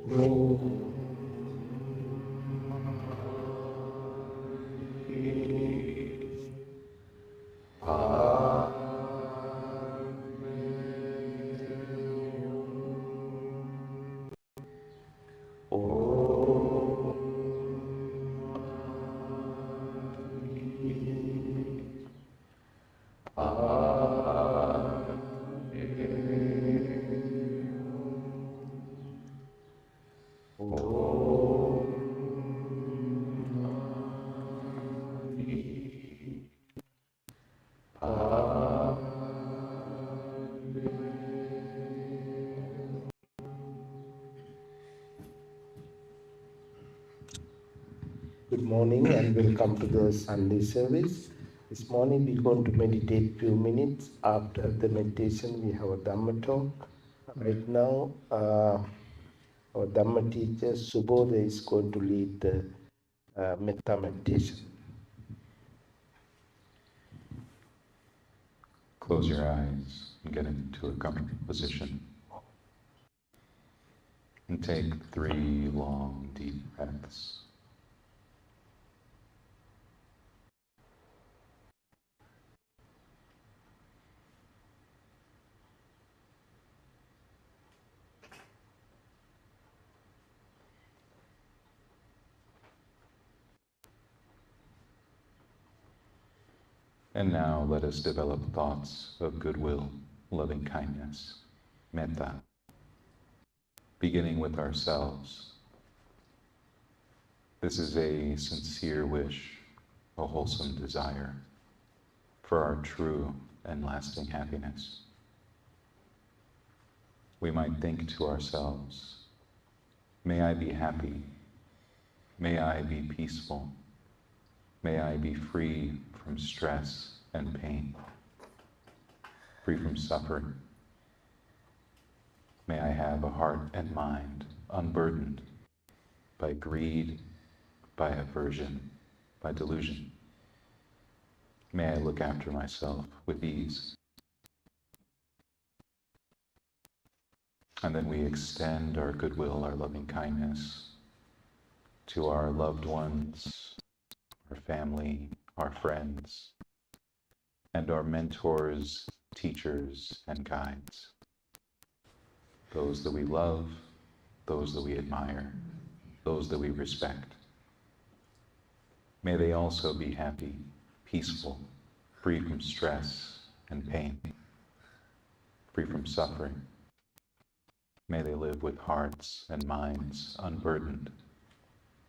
Good morning and welcome to the Sunday service. This morning we're going to meditate few minutes. After the meditation we have a Dhamma talk. Right now our Dhamma teacher Subodha is going to lead the Metta meditation. Close your eyes and get into a comfortable position. And take 3 long, deep breaths. And now let us develop thoughts of goodwill, loving kindness, metta, beginning with ourselves. This is a sincere wish, a wholesome desire for our true and lasting happiness. We might think to ourselves, may I be happy, may I be peaceful, may I be free from stress and pain, free from suffering. May I have a heart and mind unburdened by greed, by aversion, by delusion. May I look after myself with ease. And then we extend our goodwill, our loving kindness to our loved ones, our family, our friends, and our mentors, teachers, and guides. Those that we love, those that we admire, those that we respect. May they also be happy, peaceful, free from stress and pain, free from suffering. May they live with hearts and minds unburdened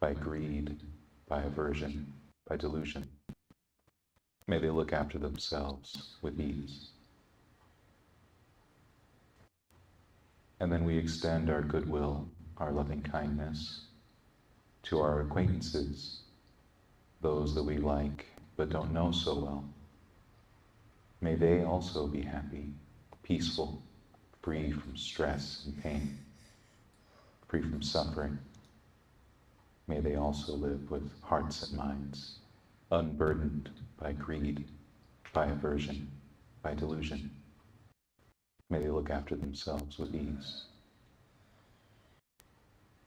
by greed, by aversion, by delusion. May they look after themselves with ease. And then we extend our goodwill, our loving kindness to our acquaintances, those that we like but don't know so well. May they also be happy, peaceful, free from stress and pain, free from suffering. May they also live with hearts and minds unburdened by greed, by aversion, by delusion. May they look after themselves with ease.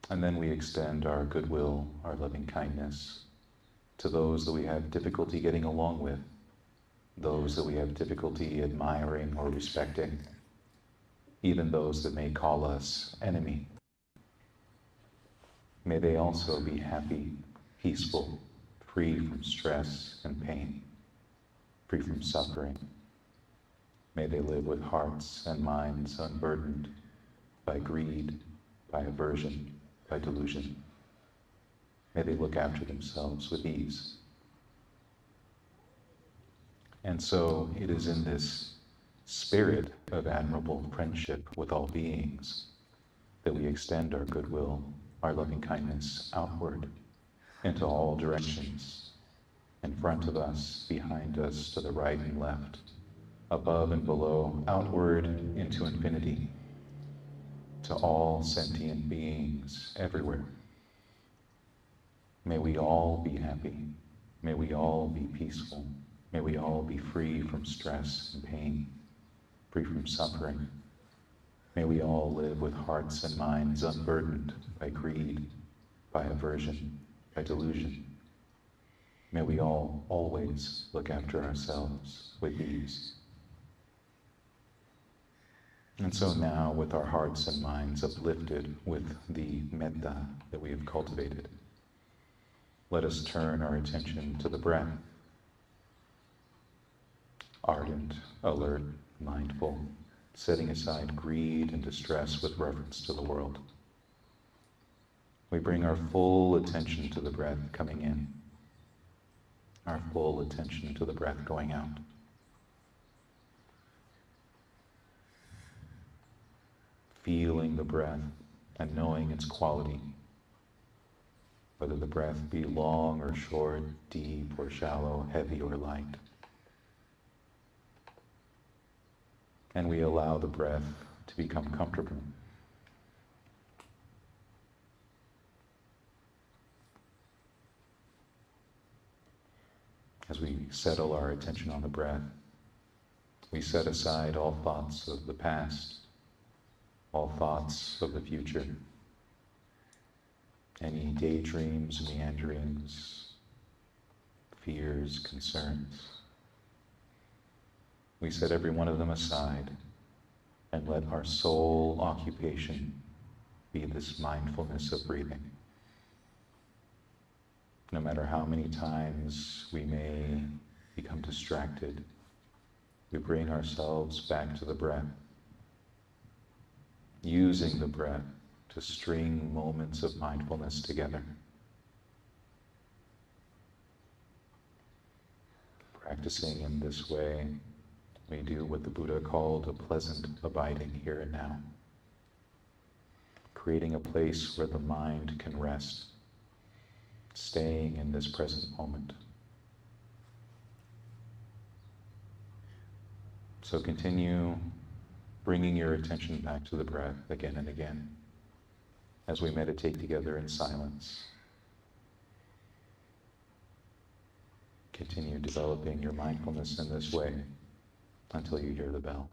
And then we extend our goodwill, our loving kindness to those that we have difficulty getting along with, those that we have difficulty admiring or respecting, even those that may call us enemy. May they also be happy, peaceful, free from stress and pain, free from suffering. May they live with hearts and minds unburdened by greed, by aversion, by delusion. May they look after themselves with ease. And so it is in this spirit of admirable friendship with all beings that we extend our goodwill, our loving kindness outward into all directions, in front of us, behind us, to the right and left, above and below, outward into infinity, to all sentient beings everywhere. May we all be happy. May we all be peaceful. May we all be free from stress and pain, free from suffering. May we all live with hearts and minds unburdened by greed, by aversion, by delusion. May we all always look after ourselves with ease. And so now, with our hearts and minds uplifted with the metta that we have cultivated, let us turn our attention to the breath. Ardent, alert, mindful, setting aside greed and distress with reference to the world. We bring our full attention to the breath coming in, our full attention to the breath going out. Feeling the breath and knowing its quality, whether the breath be long or short, deep or shallow, heavy or light. And we allow the breath to become comfortable. As we settle our attention on the breath, we set aside all thoughts of the past, all thoughts of the future, any daydreams, meanderings, fears, concerns. We set every one of them aside and let our sole occupation be this mindfulness of breathing. No matter how many times we may become distracted, we bring ourselves back to the breath, using the breath to string moments of mindfulness together. Practicing in this way, we do what the Buddha called a pleasant abiding here and now, creating a place where the mind can rest, staying in this present moment. So continue bringing your attention back to the breath again and again as we meditate together in silence. Continue developing your mindfulness in this way until you hear the bell.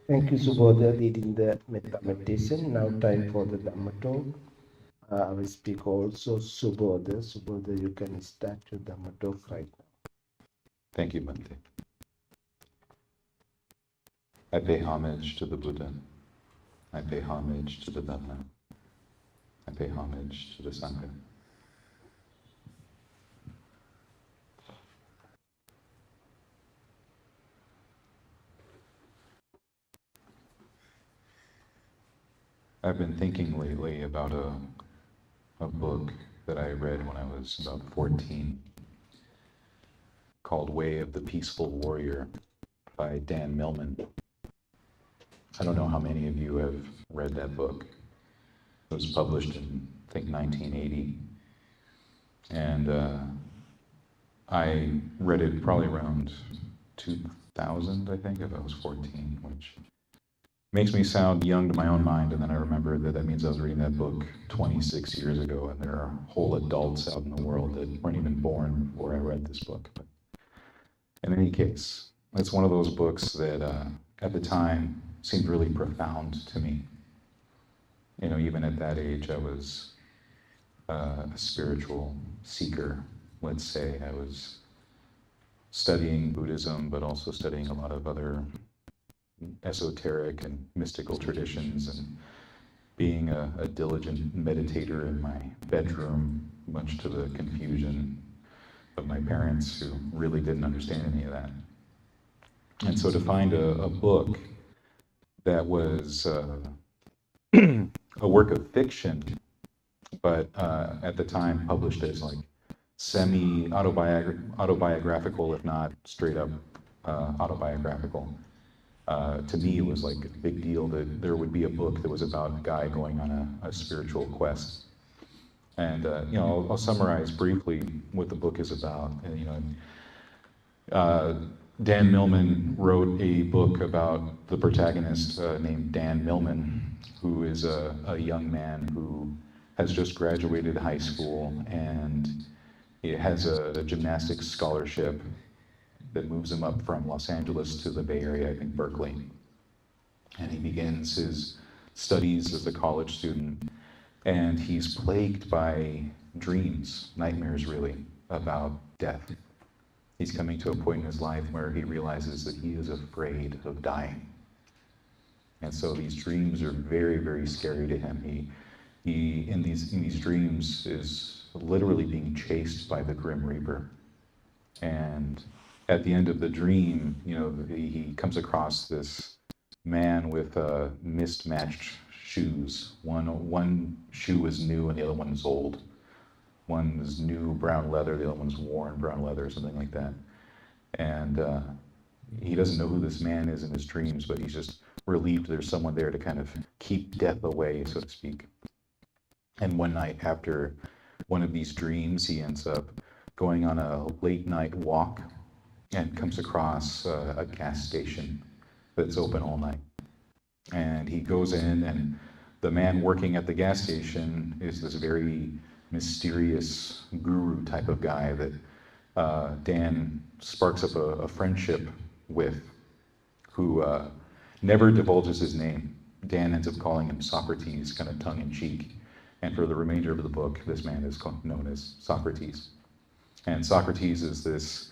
Thank you, Subodha, leading the metta meditation. Now, time for the Dhamma talk. I will speak also Subodha. Subodha, you can start your Dhamma talk right now. Thank you, Bhante. I pay homage to the Buddha. I pay homage to the Dhamma. I pay homage to the Sangha. I've been thinking lately about a book that I read when I was about 14 called Way of the Peaceful Warrior by Dan Millman. I don't know how many of you have read that book. It was published in, I think, 1980. And I read it probably around 2000, I think, if I was 14, which makes me sound young to my own mind. And then I remember that means I was reading that book 26 years ago, and there are whole adults out in the world that weren't even born before I read this book. But in any case, it's one of those books that at the time seemed really profound to me. You know, even at that age, I was a spiritual seeker, let's say. I was studying Buddhism, but also studying a lot of other esoteric and mystical traditions, and being a diligent meditator in my bedroom, much to the confusion of my parents, who really didn't understand any of that. And so to find a book that was a work of fiction, but at the time published as like semi-autobiographical, if not straight up autobiographical. To me, it was like a big deal that there would be a book that was about a guy going on a spiritual quest. And you know, I'll summarize briefly what the book is about. And, you know, Dan Millman wrote a book about the protagonist named Dan Millman, who is a young man who has just graduated high school, and he has a gymnastics scholarship that moves him up from Los Angeles to the Bay Area, I think Berkeley. And he begins his studies as a college student, and he's plagued by dreams, nightmares really, about death. He's coming to a point in his life where he realizes that he is afraid of dying. And so these dreams are very, very scary to him. He in these dreams is literally being chased by the Grim Reaper. And at the end of the dream, you know, he comes across this man with mismatched shoes. One shoe is new and the other one is old. One is new brown leather, the other one's worn brown leather, or something like that. And he doesn't know who this man is in his dreams, but he's just relieved there's someone there to kind of keep death away, so to speak. And one night after one of these dreams, he ends up going on a late night walk and comes across a gas station that's open all night. And he goes in, and the man working at the gas station is this very mysterious guru type of guy that Dan sparks up a friendship with, who never divulges his name. Dan ends up calling him Socrates, kind of tongue-in-cheek. And for the remainder of the book, this man is known as Socrates. And Socrates is this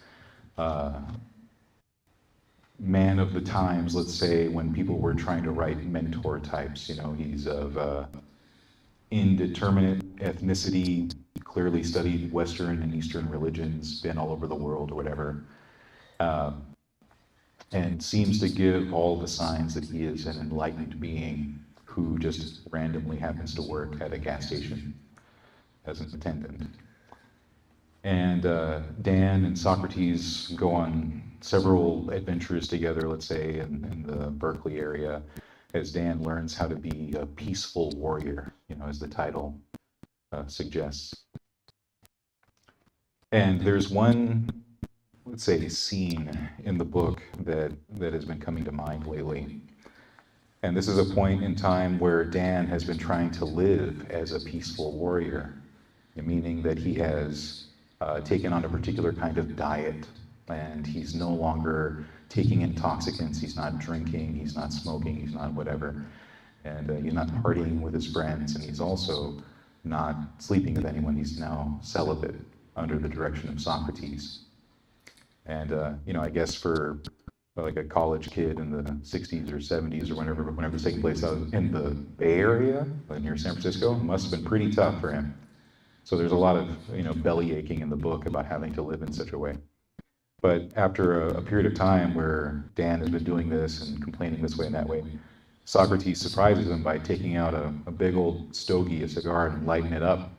man of the times, let's say, when people were trying to write mentor types. You know, he's of indeterminate ethnicity, clearly studied Western and Eastern religions, been all over the world or whatever, and seems to give all the signs that he is an enlightened being who just randomly happens to work at a gas station as an attendant. And Dan and Socrates go on several adventures together, let's say, in the Berkeley area, as Dan learns how to be a peaceful warrior, you know, as the title suggests. And there's one, let's say, scene in the book that has been coming to mind lately. And this is a point in time where Dan has been trying to live as a peaceful warrior, meaning that he has taken on a particular kind of diet, and he's no longer taking intoxicants, he's not drinking, he's not smoking, he's not whatever. And he's not partying with his friends, and he's also not sleeping with anyone. He's now celibate under the direction of Socrates. And I guess for like a college kid in the 60s or 70s or whenever it was taking place out in the Bay Area, like near San Francisco, it must have been pretty tough for him. So there's a lot of belly aching in the book about having to live in such a way. But after a period of time where Dan has been doing this and complaining this way and that way, Socrates surprises him by taking out a big old stogie, a cigar, and lighting it up.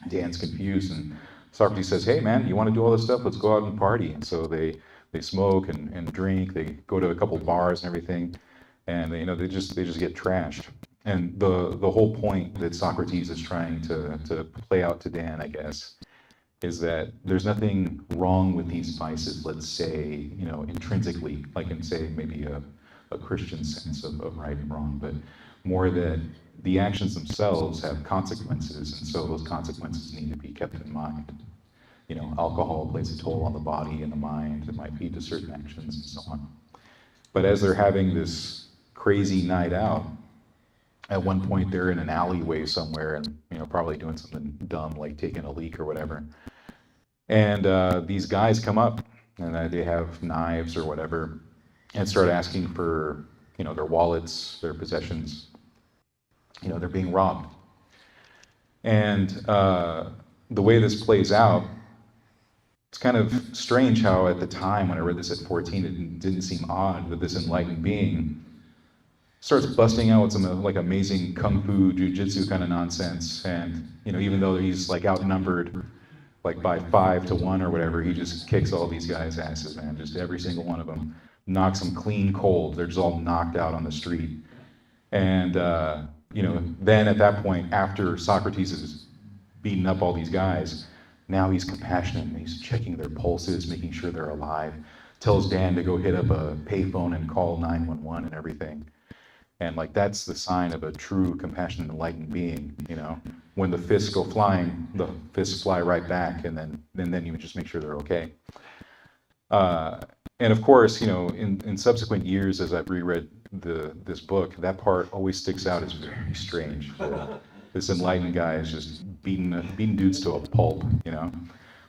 Dan's confused, and Socrates says, "Hey man, you want to do all this stuff? Let's go out and party." And so they smoke and drink. They go to a couple bars and everything, and they just get trashed. And the whole point that Socrates is trying to play out to Dan, I guess, is that there's nothing wrong with these vices. Let's say intrinsically, like in say maybe a Christian sense of right and wrong, but more that the actions themselves have consequences, and so those consequences need to be kept in mind. Alcohol plays a toll on the body and the mind. It might lead to certain actions and so on. But as they're having this crazy night out, at one point they're in an alleyway somewhere and probably doing something dumb like taking a leak or whatever. And these guys come up and they have knives or whatever, and start asking for, their wallets, their possessions. They're being robbed. And the way this plays out, it's kind of strange how at the time when I read this at 14, it didn't seem odd that this enlightened being starts busting out with some like amazing kung fu, jujitsu kind of nonsense. And, even though he's like outnumbered like by 5 to 1 or whatever, he just kicks all these guys' asses, man, just every single one of them. Knocks them clean cold. They're just all knocked out on the street. And, then at that point, after Socrates has beaten up all these guys, now he's compassionate and he's checking their pulses, making sure they're alive. Tells Dan to go hit up a payphone and call 911 and everything. And like that's the sign of a true compassionate enlightened being, When the fists go flying, the fists fly right back, and then you just make sure they're okay. And of course, in subsequent years, as I've reread this book, that part always sticks out as very strange. This enlightened guy is just beating dudes to a pulp,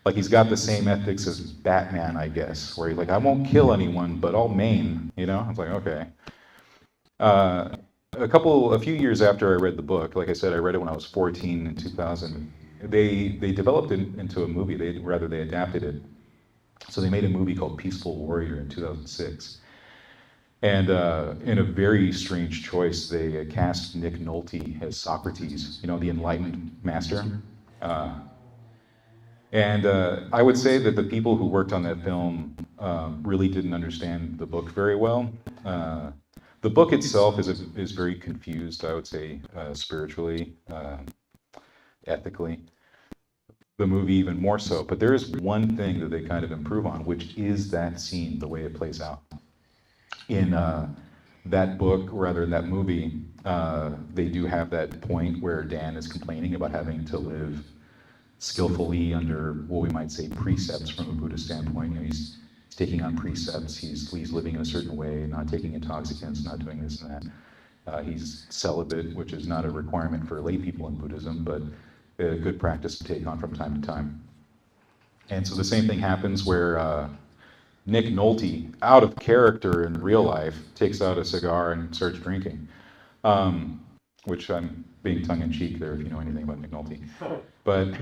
Like he's got the same ethics as Batman, I guess, where he's like, I won't kill anyone, but I'll maim, It's like, okay. A few years after I read the book, like I said, I read it when I was 14 in 2000. They developed it into a movie. They adapted it. So they made a movie called Peaceful Warrior in 2006. And in a very strange choice, they cast Nick Nolte as Socrates, the enlightened master. And I would say that the people who worked on that film really didn't understand the book very well. The book itself is very confused, I would say, spiritually, ethically. The movie even more so. But there is one thing that they kind of improve on, which is that scene, the way it plays out. In that book, or rather in that movie, they do have that point where Dan is complaining about having to live skillfully under what we might say precepts from a Buddhist standpoint. He's taking on precepts, he's living in a certain way, not taking intoxicants, not doing this and that. He's celibate, which is not a requirement for lay people in Buddhism, but a good practice to take on from time to time. And so the same thing happens where Nick Nolte, out of character in real life, takes out a cigar and starts drinking, which I'm being tongue-in-cheek there if you know anything about Nick Nolte. But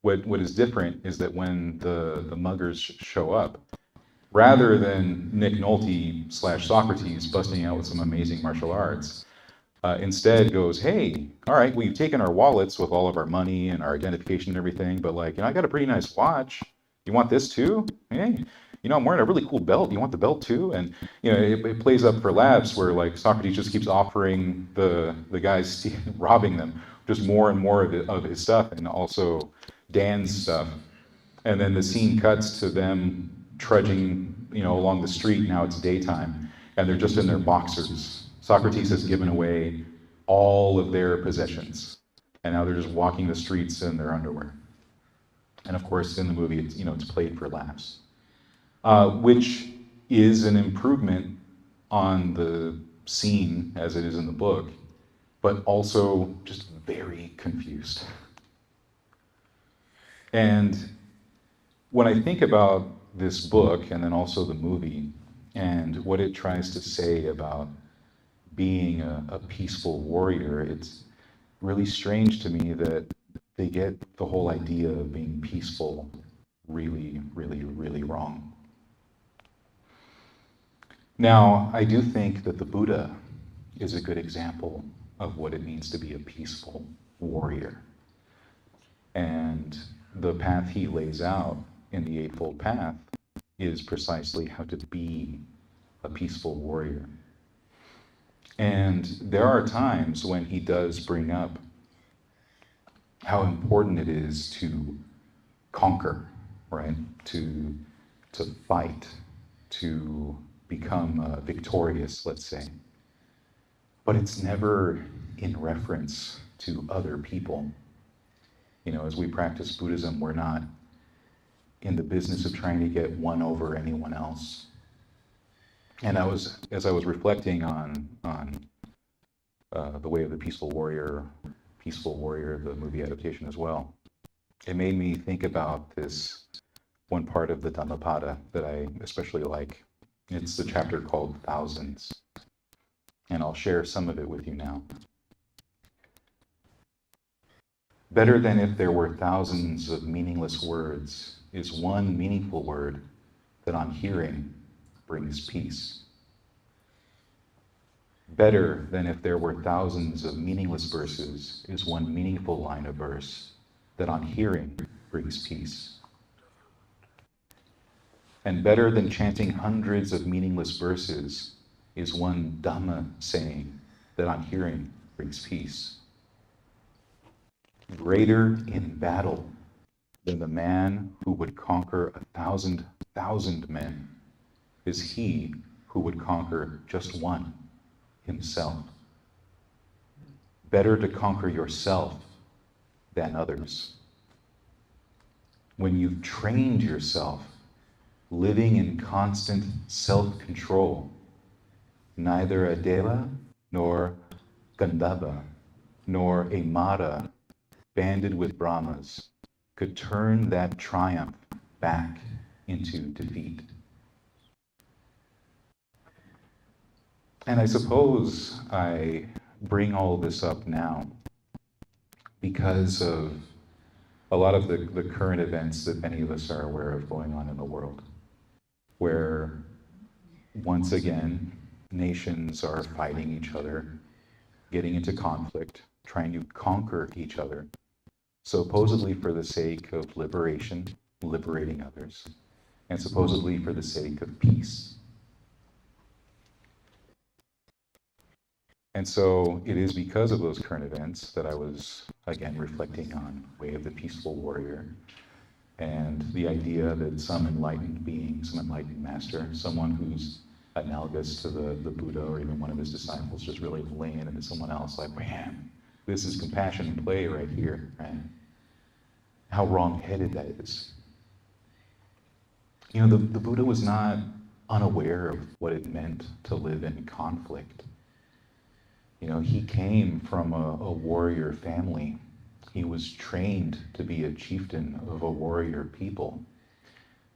what is different is that when the muggers show up, rather than Nick Nolte / Socrates busting out with some amazing martial arts, instead goes, hey, all right, we've taken our wallets with all of our money and our identification and everything, but I got a pretty nice watch. You want this too? Hey, I'm wearing a really cool belt. You want the belt too? And it plays up for laughs where Socrates just keeps offering the guys robbing them just more and more of his stuff, and also Dan's stuff. And then the scene cuts to them trudging, along the street. Now it's daytime, and they're just in their boxers. Socrates has given away all of their possessions, and now they're just walking the streets in their underwear. And of course, in the movie, it's played for laughs. which is an improvement on the scene as it is in the book, but also just very confused. And when I think about this book and then also the movie and what it tries to say about being a peaceful warrior, it's really strange to me that they get the whole idea of being peaceful really, really, really wrong. Now, I do think that the Buddha is a good example of what it means to be a peaceful warrior. And the path he lays out in the Eightfold Path is precisely how to be a peaceful warrior. And there are times when he does bring up how important it is to conquer, right? To fight, to become victorious, let's say. But it's never in reference to other people. You know, as we practice Buddhism, we're not in the business of trying to get one over anyone else. And as I was reflecting on The Way of the Peaceful Warrior, the movie adaptation as well, it made me think about this one part of the Dhammapada that I especially like. It's the chapter called Thousands, and I'll share some of it with you now. Better than if there were thousands of meaningless words is one meaningful word that on hearing brings peace. Better than if there were thousands of meaningless verses is one meaningful line of verse that on hearing brings peace. And better than chanting hundreds of meaningless verses is one Dhamma saying that on hearing brings peace. Greater in battle than the man who would conquer 1,000 men is he who would conquer just one, himself. Better to conquer yourself than others. When you've trained yourself, living in constant self-control, neither a Deva nor Gandhava nor a Mara banded with Brahmas could turn that triumph back into defeat. And I suppose I bring all this up now because of a lot of the current events that many of us are aware of going on in the world, where once again, nations are fighting each other, getting into conflict, trying to conquer each other, supposedly for the sake of liberation, liberating others, and supposedly for the sake of peace. And so it is because of those current events that I was, again, reflecting on Way of the Peaceful Warrior and the idea that some enlightened being, some enlightened master, someone who's analogous to the Buddha or even one of his disciples, just really laying into someone else like, man, this is compassion in play right here, right? How wrong-headed that is. You know, the Buddha was not unaware of what it meant to live in conflict. You know, he came from a warrior family. He was trained to be a chieftain of a warrior people.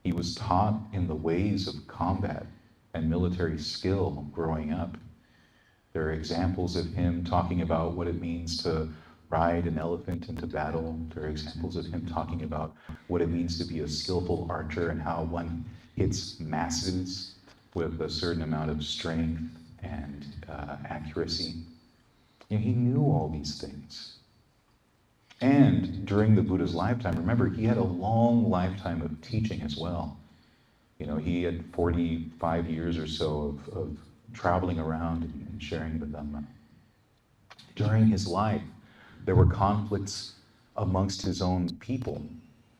He was taught in the ways of combat and military skill growing up. There are examples of him talking about what it means to ride an elephant into battle. There are examples of him talking about what it means to be a skillful archer and how one hits masses with a certain amount of strength and accuracy. You know, he knew all these things. And during the Buddha's lifetime, remember, he had a long lifetime of teaching as well. You know, he had 45 years or so of traveling around and sharing the Dhamma. During his life, there were conflicts amongst his own people.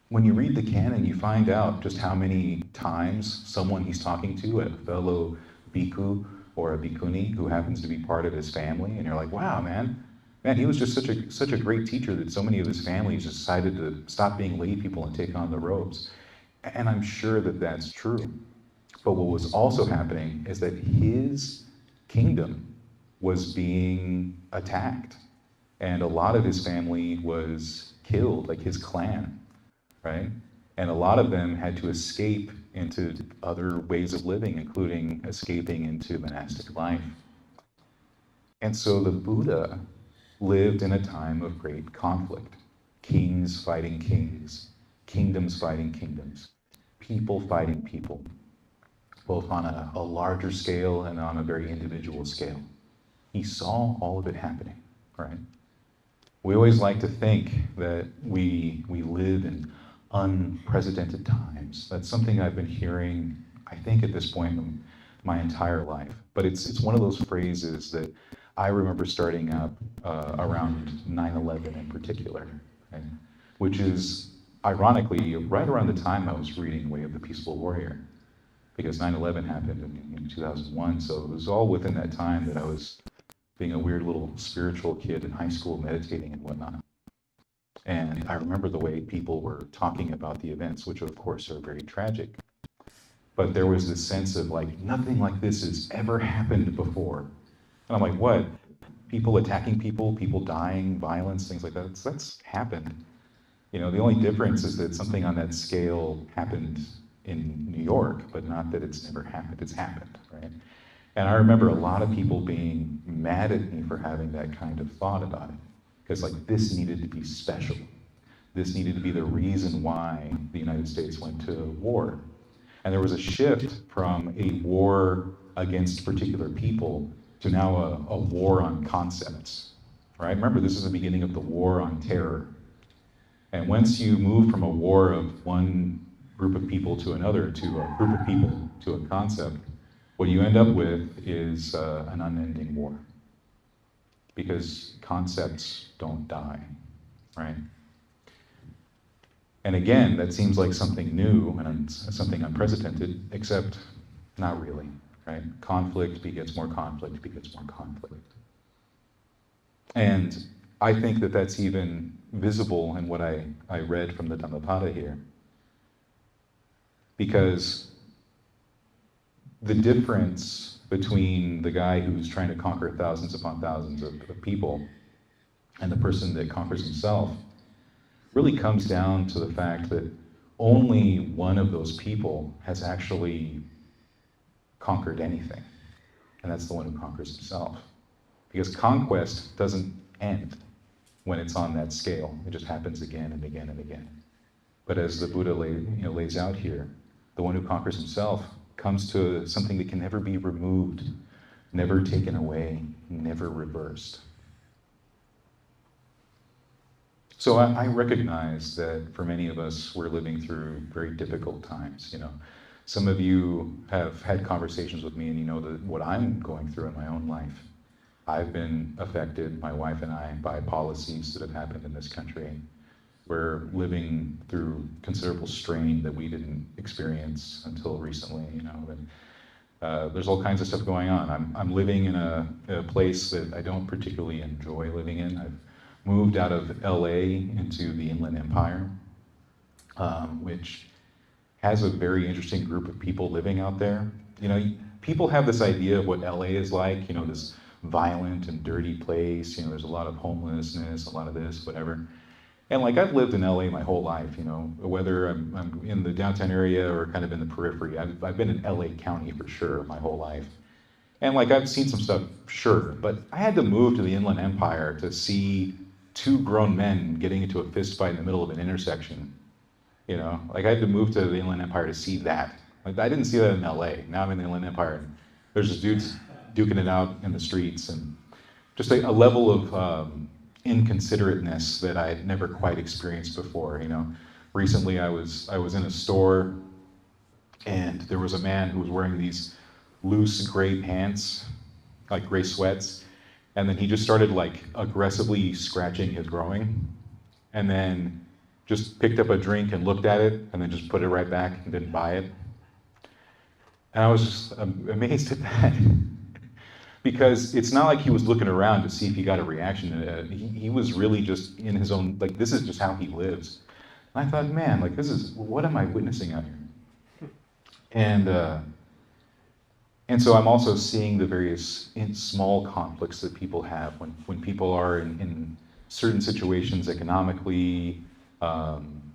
When you read the canon, you find out just how many times someone he's talking to, a fellow bhikkhu or a bhikkhuni who happens to be part of his family, and you're like, wow, man, he was just such a great teacher that so many of his families decided to stop being lay people and take on the robes. And I'm sure that that's true. But what was also happening is that his kingdom was being attacked. And a lot of his family was killed, like his clan, right? And a lot of them had to escape into other ways of living, including escaping into monastic life. And so the Buddha lived in a time of great conflict. Kings fighting kings, kingdoms fighting kingdoms, people fighting people, both on a larger scale and on a very individual scale. He saw all of it happening, right? We always like to think that we live in unprecedented times. That's something I've been hearing, I think, at this point in my entire life. But it's one of those phrases that I remember starting up around 9/11 in particular, right? Which is ironically right around the time I was reading Way of the Peaceful Warrior, because 9/11 happened in 2001. So it was all within that time that I was being a weird little spiritual kid in high school, meditating and whatnot. And I remember the way people were talking about the events, which of course are very tragic. But there was this sense of like, nothing like this has ever happened before. And I'm like, what? People attacking people, people dying, violence, things like that. That's happened. You know, the only difference is that something on that scale happened in New York, but not that it's never happened. It's happened, right? And I remember a lot of people being mad at me for having that kind of thought about it. Because like this needed to be special. This needed to be the reason why the United States went to war. And there was a shift from a war against particular people to now a war on concepts, right? Remember, this is the beginning of the war on terror. And once you move from a war of one group of people to another, to a group of people to a concept, what you end up with is an unending war. Because concepts don't die, right? And again, that seems like something new and something unprecedented, except not really, right? Conflict begets more conflict, begets more conflict. And I think that that's even visible in what I read from the Dhammapada here. Because the difference between the guy who's trying to conquer thousands upon thousands of people and the person that conquers himself really comes down to the fact that only one of those people has actually conquered anything, and that's the one who conquers himself. Because conquest doesn't end when it's on that scale. It just happens again and again and again. But as the Buddha lays out here, the one who conquers himself comes to something that can never be removed, never taken away, never reversed. So I recognize that for many of us, we're living through very difficult times. You know, some of you have had conversations with me, and you know that what I'm going through in my own life. I've been affected, my wife and I, by policies that have happened in this country. We're living through considerable strain that we didn't experience until recently, you know. And there's all kinds of stuff going on. I'm living in a place that I don't particularly enjoy living in. I've moved out of LA into the Inland Empire, which has a very interesting group of people living out there. You know, people have this idea of what LA is like, you know, this violent and dirty place. You know, there's a lot of homelessness, a lot of this, whatever. And like I've lived in LA my whole life, you know, whether I'm in the downtown area or kind of in the periphery. I've been in LA County for sure my whole life. And like I've seen some stuff, sure, but I had to move to the Inland Empire to see two grown men getting into a fist fight in the middle of an intersection. You know, like I had to move to the Inland Empire to see that. Like I didn't see that in LA. Now I'm in the Inland Empire and there's just dudes duking it out in the streets, and just a level of inconsiderateness that I had never quite experienced before. You know, recently I was in a store, and there was a man who was wearing these loose gray pants, like gray sweats, and then he just started like aggressively scratching his groin, and then just picked up a drink and looked at it, and then just put it right back and didn't buy it. And I was just amazed at that. Because it's not like he was looking around to see if he got a reaction. He was really just in his own, like, this is just how he lives. And I thought, man, like, what am I witnessing out here? And And so I'm also seeing the various small conflicts that people have when people are in certain situations economically,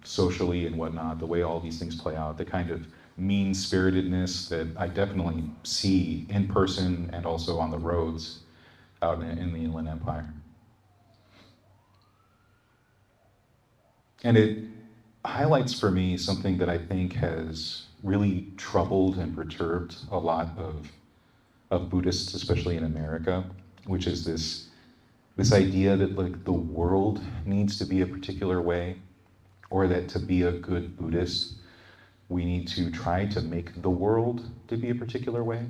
socially, and whatnot, the way all these things play out, the kind of mean-spiritedness that I definitely see in person and also on the roads out in the Inland Empire. And it highlights for me something that I think has really troubled and perturbed a lot of Buddhists, especially in America, which is this idea that like the world needs to be a particular way, or that to be a good Buddhist, we need to try to make the world to be a particular way.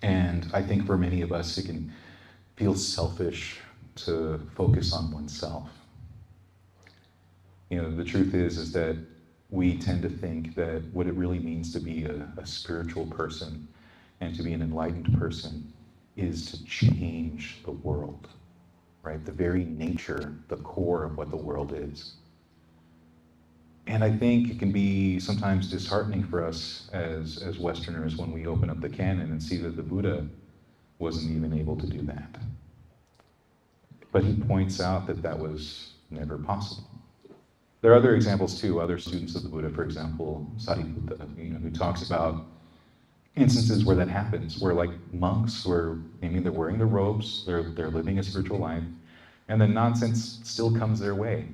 And I think for many of us, it can feel selfish to focus on oneself. You know, the truth is that we tend to think that what it really means to be a spiritual person and to be an enlightened person is to change the world, right? The very nature, the core of what the world is. And I think it can be sometimes disheartening for us as Westerners when we open up the canon and see that the Buddha wasn't even able to do that. But he points out that that was never possible. There are other examples too, other students of the Buddha, for example, Sariputta, who talks about instances where that happens, where like monks where maybe they're wearing the robes, they're living a spiritual life, and then nonsense still comes their way.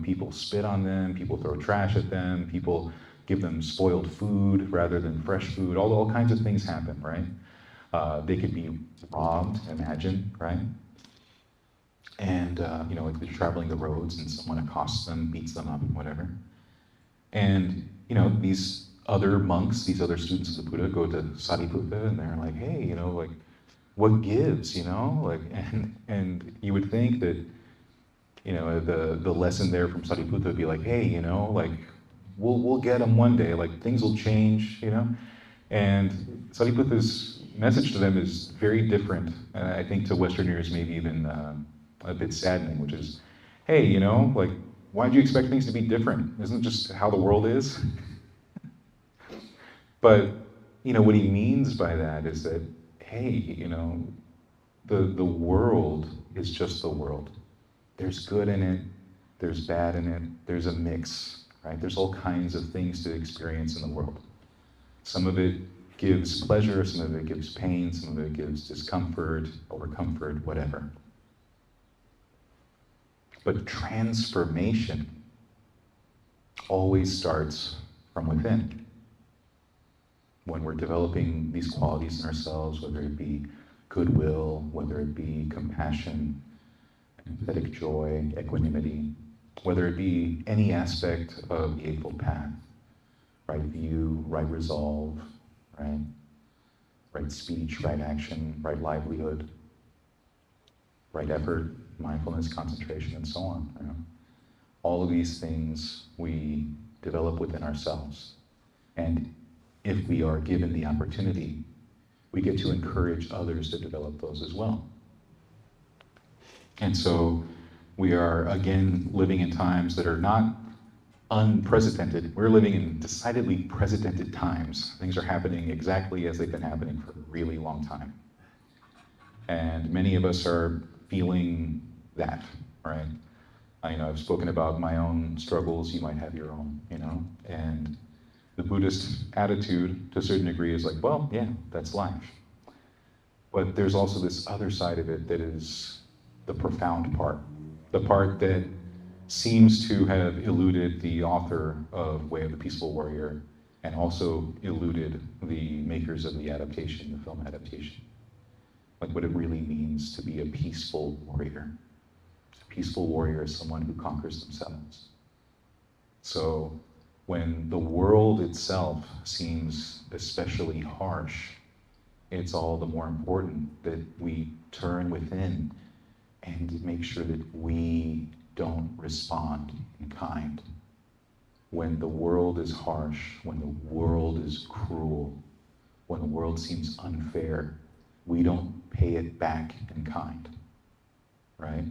People spit on them, people throw trash at them, people give them spoiled food rather than fresh food, all kinds of things happen, right? They could be robbed, imagine, right? And, like they're traveling the roads and someone accosts them, beats them up, and whatever. And, these other monks, these other students of the Buddha go to Sariputta and they're like, hey, like, what gives, and you would think that, the lesson there from Sariputta would be like, hey, like, we'll get them one day, like, things will change, And Sariputta's message to them is very different, and I think to Westerners maybe even a bit saddening, which is, hey, like, why do you expect things to be different? Isn't it just how the world is? But, what he means by that is that, hey, the world is just the world. There's good in it, there's bad in it, there's a mix, right? There's all kinds of things to experience in the world. Some of it gives pleasure, some of it gives pain, some of it gives discomfort or comfort, whatever. But transformation always starts from within. When we're developing these qualities in ourselves, whether it be goodwill, whether it be compassion, empathetic joy, equanimity, whether it be any aspect of the Eightfold Path, right view, right resolve, right speech, right action, right livelihood, right effort, mindfulness, concentration, and so on. All of these things we develop within ourselves. And if we are given the opportunity, we get to encourage others to develop those as well. And so we are, again, living in times that are not unprecedented. We're living in decidedly precedented times. Things are happening exactly as they've been happening for a really long time. And many of us are feeling that, right? I've spoken about my own struggles, you might have your own, and the Buddhist attitude to a certain degree is like, well, yeah, that's life. But there's also this other side of it that is the profound part, the part that seems to have eluded the author of Way of the Peaceful Warrior and also eluded the makers of the adaptation, the film adaptation. Like what it really means to be a peaceful warrior. A peaceful warrior is someone who conquers themselves. So when the world itself seems especially harsh, it's all the more important that we turn within and make sure that we don't respond in kind. When the world is harsh, when the world is cruel, when the world seems unfair, we don't pay it back in kind, right?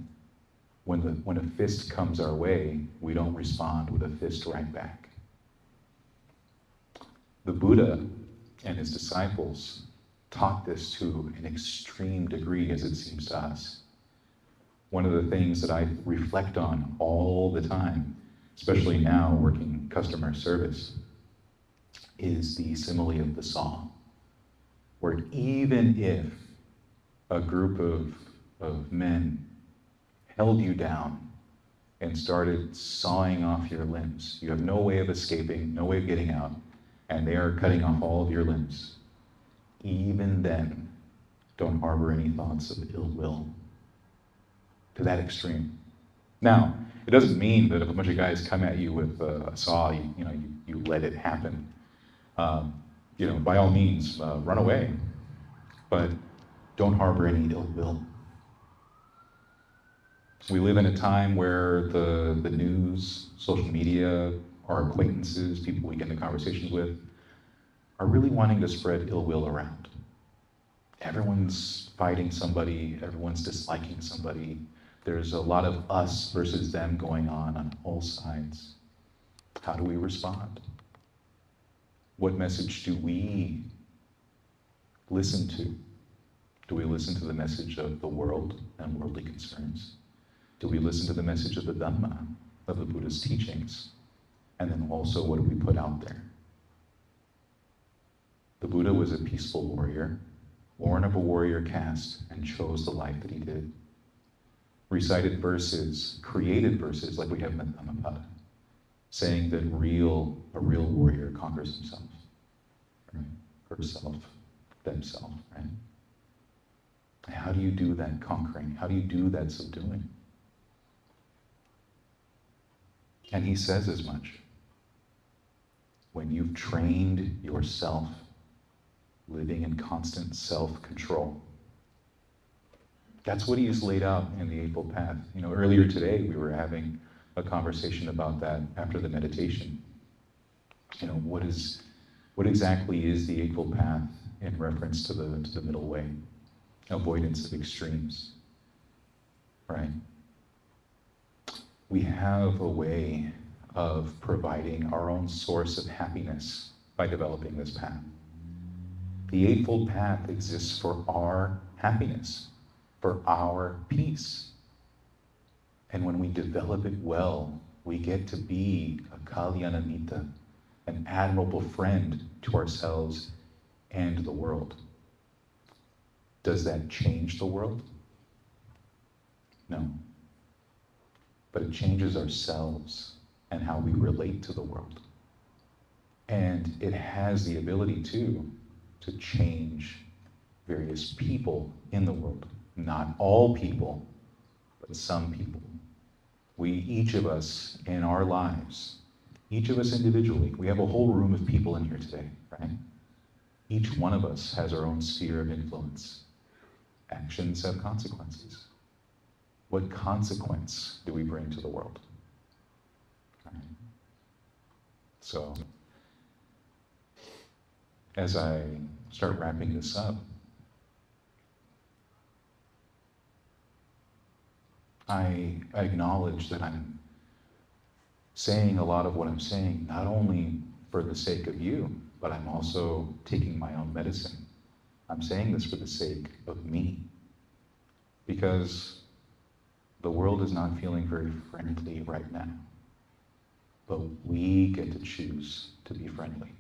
When a fist comes our way, we don't respond with a fist right back. The Buddha and his disciples taught this to an extreme degree, as it seems to us. One of the things that I reflect on all the time, especially now working customer service, is the simile of the saw, where even if a group of men held you down and started sawing off your limbs, you have no way of escaping, no way of getting out, and they are cutting off all of your limbs, even then, don't harbor any thoughts of ill will. To that extreme. Now, it doesn't mean that if a bunch of guys come at you with a saw, you let it happen. By all means, run away, but don't harbor any ill will. We live in a time where the news, social media, our acquaintances, people we get into conversations with, are really wanting to spread ill will around. Everyone's fighting somebody, everyone's disliking somebody. There's a lot of us versus them going on all sides. How do we respond? What message do we listen to? Do we listen to the message of the world and worldly concerns? Do we listen to the message of the Dhamma, of the Buddha's teachings? And then also, what do we put out there? The Buddha was a peaceful warrior, born of a warrior caste, and chose the life that he did. Recited verses, created verses like we have in the Dhammapada, saying that a real warrior conquers himself, right? Herself, themselves, right? How do you do that conquering? How do you do that subduing? And he says as much. When you've trained yourself, living in constant self-control, that's what he's laid out in the Eightfold Path. Earlier today we were having a conversation about that after the meditation. What exactly is the Eightfold Path in reference to the middle way? Avoidance of extremes, right? We have a way of providing our own source of happiness by developing this path. The Eightfold Path exists for our happiness, for our peace. And when we develop it well, we get to be a Kalyanamita, an admirable friend to ourselves and the world. Does that change the world? No. But it changes ourselves and how we relate to the world. And it has the ability to change various people in the world. Not all people, but some people. Each of us in our lives, each of us individually, we have a whole room of people in here today, right? Each one of us has our own sphere of influence. Actions have consequences. What consequence do we bring to the world? Right. So, as I start wrapping this up, I acknowledge that I'm saying a lot of what I'm saying, not only for the sake of you, but I'm also taking my own medicine. I'm saying this for the sake of me, because the world is not feeling very friendly right now, but we get to choose to be friendly,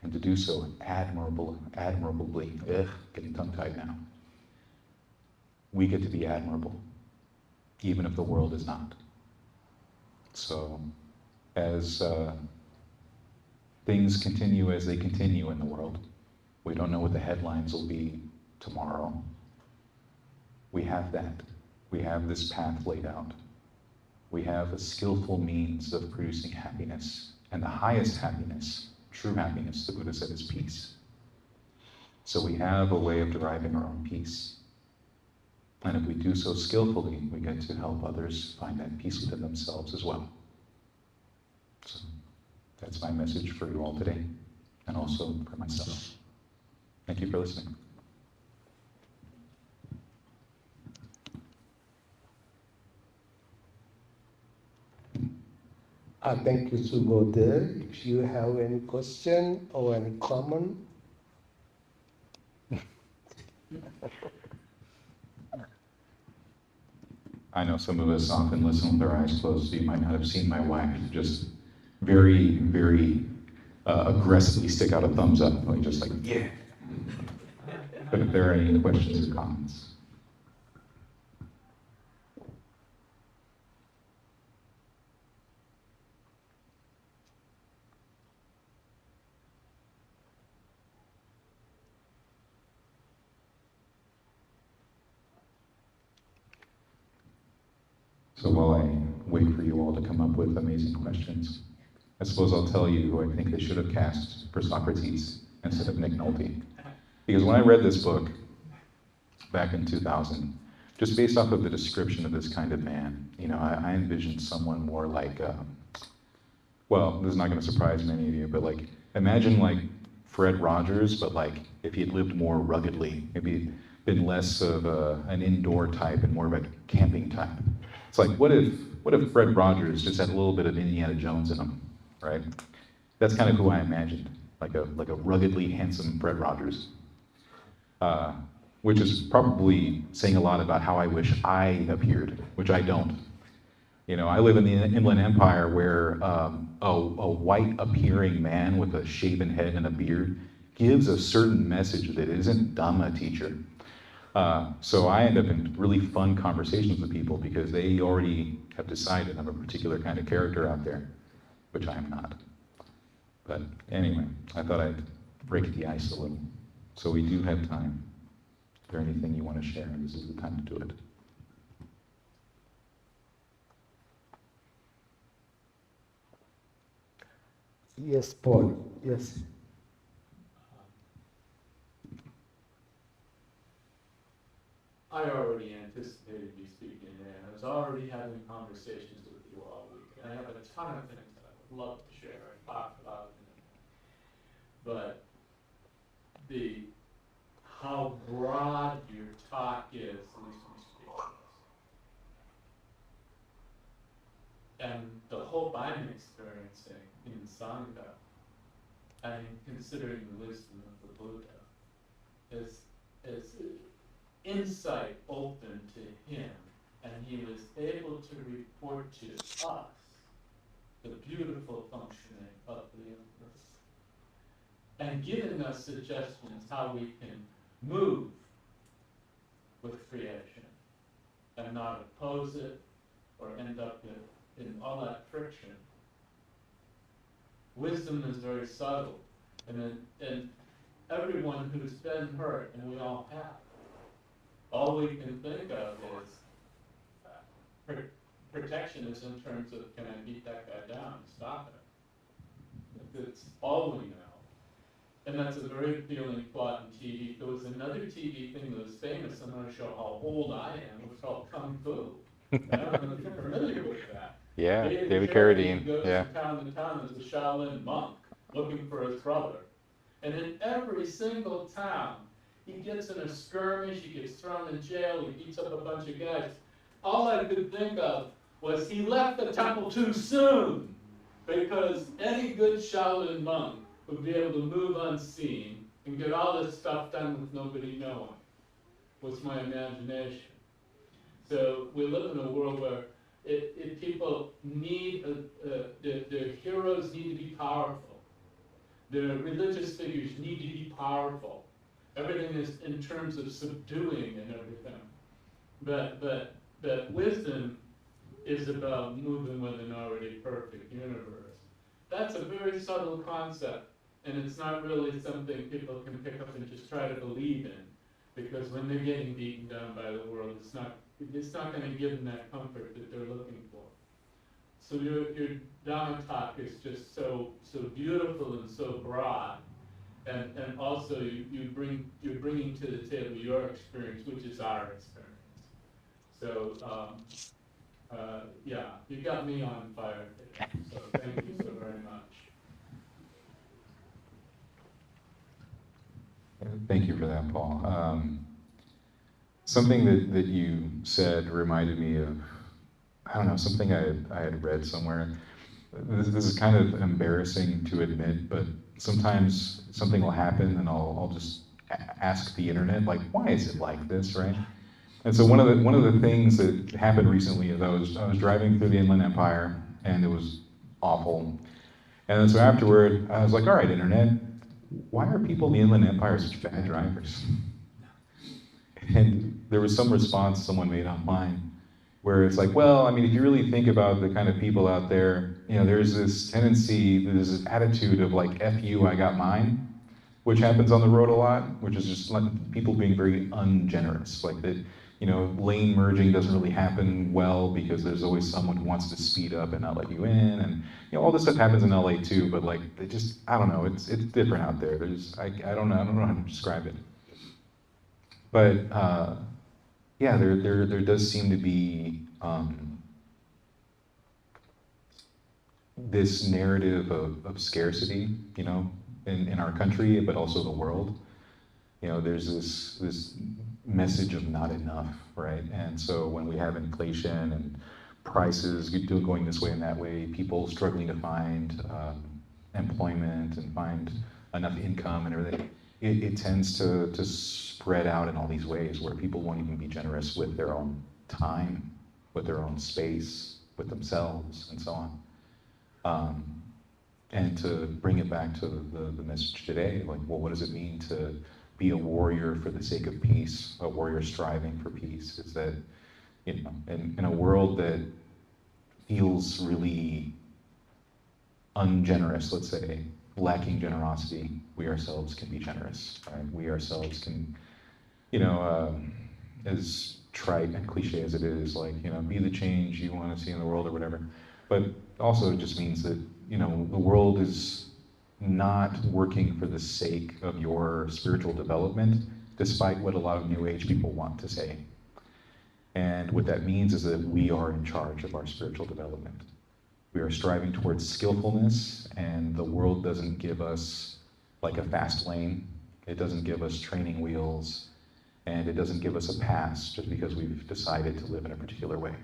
and to do so admirably. Getting tongue-tied now. We get to be admirable, even if the world is not. So, as things continue as they continue in the world, we don't know what the headlines will be tomorrow. We have that. We have this path laid out. We have a skillful means of producing happiness, and the highest happiness, true happiness, the Buddha said, is peace. So we have a way of deriving our own peace. And if we do so skillfully, we get to help others find that peace within themselves as well. So that's my message for you all today, and also for myself. Thank you for listening. Thank you, Subodha. If you have any question or any comment, I know some of us often listen with our eyes closed, so you might not have seen my wife just very, very aggressively stick out a thumbs up, like just like, yeah. But if there are any questions or comments. So while I wait for you all to come up with amazing questions, I suppose I'll tell you who I think they should have cast for Socrates instead of Nick Nolte. Because when I read this book back in 2000, just based off of the description of this kind of man, I envisioned someone more like, well, this is not going to surprise many of you, but like, imagine like Fred Rogers, but like if he had lived more ruggedly, maybe been less of an indoor type and more of a camping type. It's like, what if Fred Rogers just had a little bit of Indiana Jones in him, right? That's kind of who I imagined, like a ruggedly handsome Fred Rogers, which is probably saying a lot about how I wish I appeared, which I don't. I live in the Inland Empire where a white appearing man with a shaven head and a beard gives a certain message that isn't dumb a teacher. So I end up in really fun conversations with people because they already have decided I'm a particular kind of character out there, which I am not. But anyway, I thought I'd break the ice a little. So we do have time. Is there anything you want to share? This is the time to do it. yes, Paul. Yes. I already anticipated you speaking there. I was already having conversations with you all week. And I have a ton of things that I would love to share. I talked about it. But how broad your talk is leaves me speechless. And the hope I'm experiencing in Sangha, and considering the wisdom of the Buddha, is insight open to him, and he was able to report to us the beautiful functioning of the universe, and giving us suggestions how we can move with creation and not oppose it or end up in all that friction. Wisdom is very subtle, and everyone who's been hurt, and we all have, all we can think of is protection is in terms of, can I beat that guy down and stop it? That's all we know. And that's a very appealing plot in TV. There was another TV thing that was famous. I'm going to show how old I am. It was called Kung Fu. I don't know if you're familiar with that. Yeah, David Carradine. Goes Yeah. from town to town as a Shaolin monk looking for his brother. And in every single town, he gets in a skirmish, he gets thrown in jail, he beats up a bunch of guys. All I could think of was he left the temple too soon, because any good Shaolin monk would be able to move unseen and get all this stuff done with nobody knowing, was my imagination. So we live in a world where people need, their heroes need to be powerful. Their religious figures need to be powerful. Everything is in terms of subduing and everything. But wisdom is about moving with an already perfect universe. That's a very subtle concept, and it's not really something people can pick up and just try to believe in, because when they're getting beaten down by the world, it's not going to give them that comfort that they're looking for. So your Dhamma talk is just so beautiful and so broad, and also you're bringing to the table your experience, which is our experience. So yeah, you got me on fire today. So thank you so very much. Thank you for that, Paul. Something that you said reminded me of, I don't know, something I had read somewhere. this is kind of embarrassing to admit, but sometimes something will happen and I'll just ask the internet, like, why is it like this, right? And so one of the things that happened recently is I was driving through the Inland Empire and it was awful. And then so afterward, I was like, all right, internet, why are people in the Inland Empire such bad drivers? And there was some response someone made online where it's like, well, I mean, if you really think about the kind of people out there, you know, there's this tendency, there's this attitude of like, F you, I got mine, which happens on the road a lot, which is just like people being very ungenerous. Like that, you know, lane merging doesn't really happen well because there's always someone who wants to speed up and not let you in. And, you know, all this stuff happens in LA too, but like, they just, I don't know, it's different out there. I don't know how to describe it. But, yeah, there does seem to be this narrative of scarcity, you know, in our country, but also the world. You know, there's this message of not enough, right? And so when we have inflation and prices going this way and that way, people struggling to find employment and find enough income and everything, it tends to spread out in all these ways where people won't even be generous with their own time, with their own space, with themselves, and so on. And to bring it back to the message today, like, well, what does it mean to be a warrior for the sake of peace, a warrior striving for peace? Is that, you know, in a world that feels really ungenerous, let's say, lacking generosity, we ourselves can be generous, right? We ourselves can, you know, as trite and cliche as it is, like, you know, be the change you want to see in the world or whatever. But also it just means that, you know, the world is not working for the sake of your spiritual development, despite what a lot of New Age people want to say. And what that means is that we are in charge of our spiritual development. We are striving towards skillfulness, and the world doesn't give us like a fast lane. It doesn't give us training wheels, and it doesn't give us a pass just because we've decided to live in a particular way.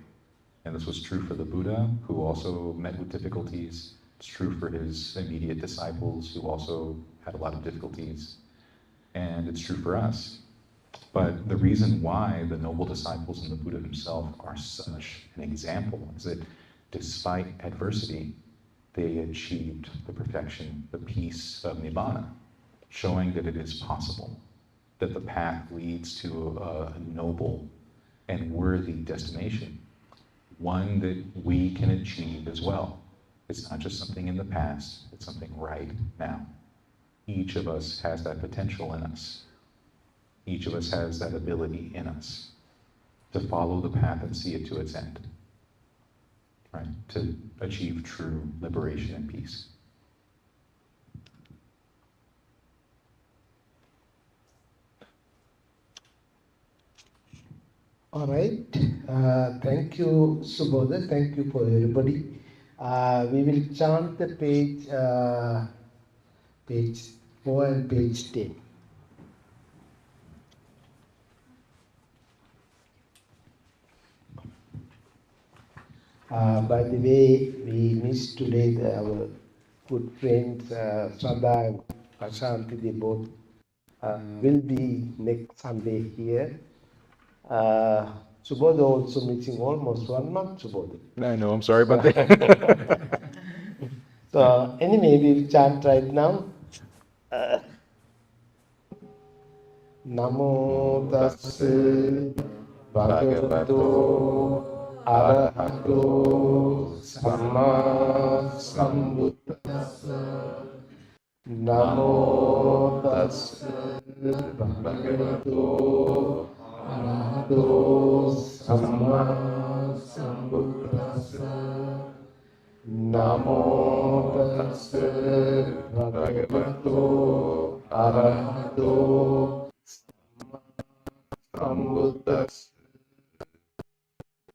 And this was true for the Buddha, who also met with difficulties. It's true for his immediate disciples, who also had a lot of difficulties. And it's true for us. But the reason why the noble disciples and the Buddha himself are such an example is that despite adversity, they achieved the perfection, the peace of Nibbana, showing that it is possible, that the path leads to a noble and worthy destination, one that we can achieve as well. It's not just something in the past, it's something right now. Each of us has that potential in us. Each of us has that ability in us to follow the path and see it to its end. Right, to achieve true liberation and peace. All right. Thank you, Subodha. Thank you for everybody. We will chant the page 4 and page 10. By the way, we missed today our good friends Shraddha and Prashanti. They both will be next Sunday here. Subodha also missing almost 1 month, Subodha. I know, I'm sorry about that. So anyway, we'll chant right now. Namo tassa bhagavato arahato samma sambuddhassa. Namo tassa bhagavato arahato samma sambuddhassa. Namo tassa bhagavato arahato sambuddhassa.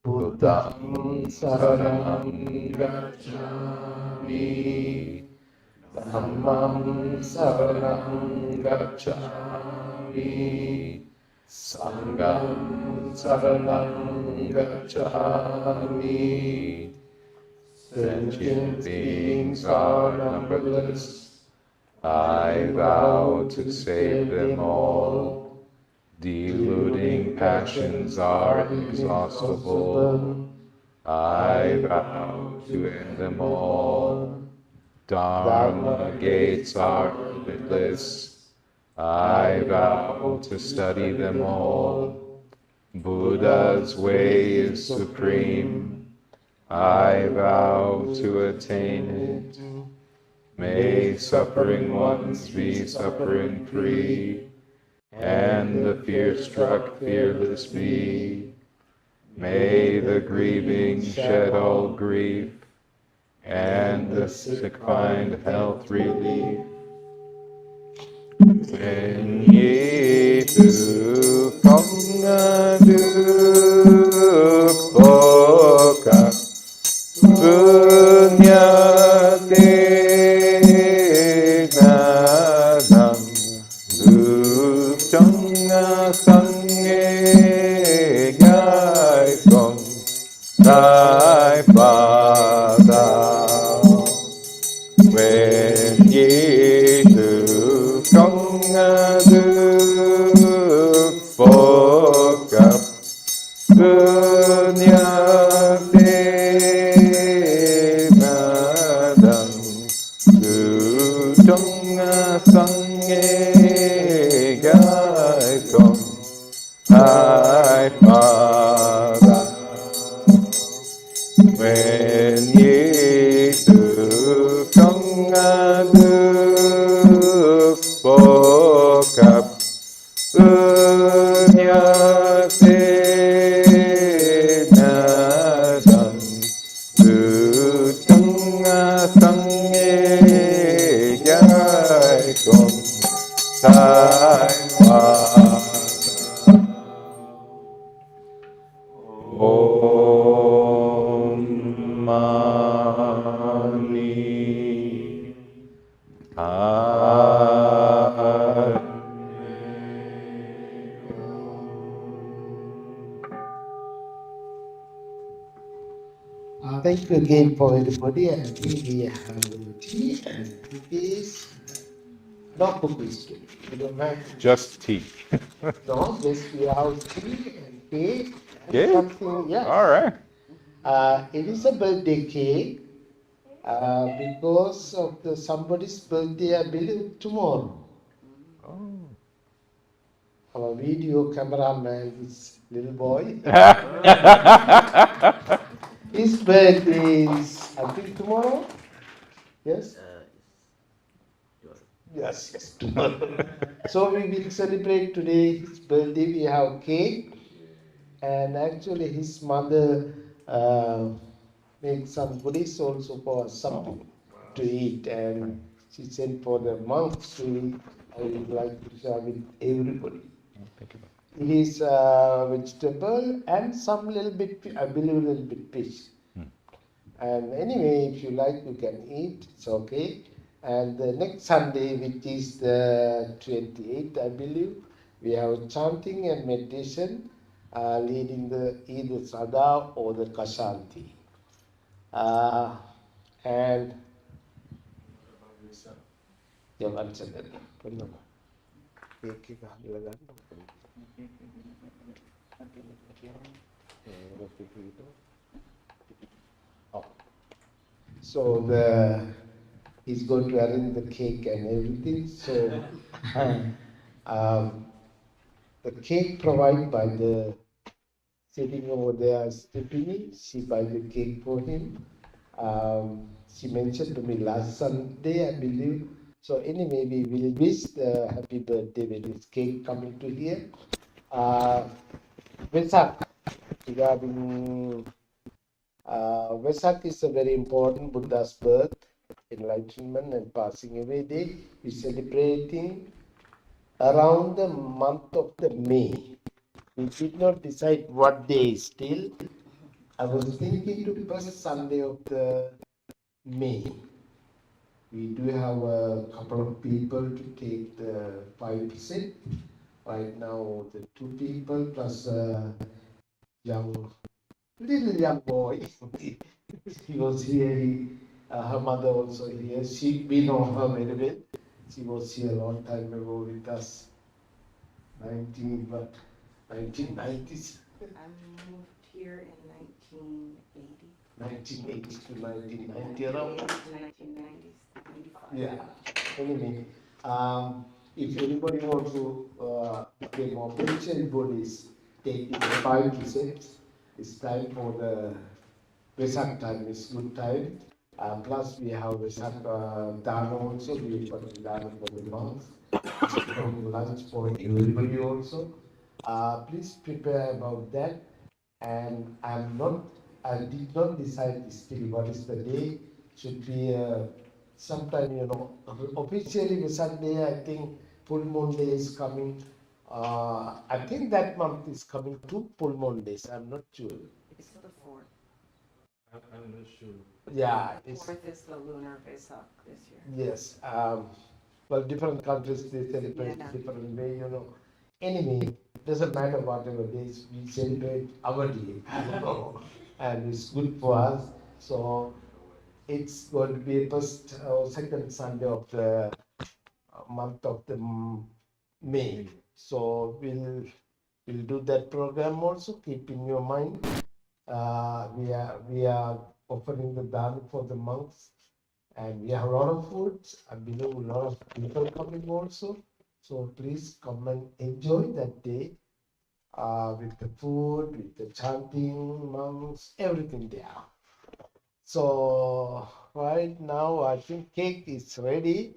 Buddham saranam gacchami. Dhammam saranam gacchami. Sangham saranam gacchami. Sentient beings are numberless. I vow to save them all. Deluding passions are inexhaustible. I vow to end them all. Dharma gates are limitless. I vow to study them all. Buddha's way is supreme. I vow to attain it. May suffering ones be suffering free, and the fear-struck fearless be. May the grieving shed all grief, and the sick find health relief. When ye do không được vô cập vương nhạc đế na đăng được trong sanh nghe ngài còn đại Phật đạo. Nguyện nhi từ công đức phổ cập cư nhạc đế na đăng từ trong sanh nghe gái công đại Phật đạo. Nguyện nhi từ công đức phổ cập cư nhạc đế na đăng từ trong sanh nghe gái công đại Phật. Om Mani Padme Thank you again for everybody, and we have tea and cookies. No cookies today. You don't have Just tea. no, just we have tea and cake and Cake? something. Yes. All right. It is a birthday cake because of somebody's birthday, I believe, tomorrow. Oh. Our video cameraman, this little boy, his birthday is, I think, tomorrow. Yes? Yes, tomorrow. So we will celebrate today his birthday. We have cake, and actually his mother made some goodies also for something to eat, and she sent for the monks to eat. I would like to share with everybody. Thank you. It is vegetable and some little bit, I believe, a little bit fish. And anyway, if you like, you can eat. It's okay. And the next Sunday, which is the 28th, I believe, we have chanting and meditation leading the either Sada or the Kashanti. And yeah, one second. Oh. So he's going to arrange the cake and everything. So the cake provided by the sitting over there, Stephanie, she buy the cake for him. She mentioned to me last Sunday, I believe. So anyway, we will wish the happy birthday with this cake coming to here. Vesak, regarding Vesak is a very important Buddha's birth, enlightenment and passing away day. We're celebrating around the month of the May. We did not decide what day still. I was thinking to first Sunday of the May. We do have a couple of people to take the 5%. Right now, the 2 people plus a little young boy. She was here. Her mother also here. We know her very well. She was here a long time ago with us. 1990s. I moved here in 1980. 1980 to 1990 around. 1995. Yeah. Anyway, if anybody wants to get more picture, bodies, take it 5 to 6. It's time for the Vesak time. It's good time. Plus we have Vesak Dana also. We got Dana for the monks. Lunch for everybody also. Please prepare about that. And I did not decide still what is the day. Should be sometime, officially Sunday, I think full moon day is coming. I think that month is coming two full moon days. I'm not sure. It's the 4th. I'm not sure. Yeah, it's 4th is the lunar Vesak this year. yes. Well, different countries they celebrate Yeah. different way. Anyway, doesn't matter whatever days we celebrate our day, and it's good for us. So it's going to be first or second Sunday of the month of the May. So we'll do that program also. Keep in your mind. We are offering the dana for the monks, and we have a lot of foods. I believe a lot of people coming also. So please come and enjoy that day with the food, with the chanting, monks, everything there. So right now I think cake is ready.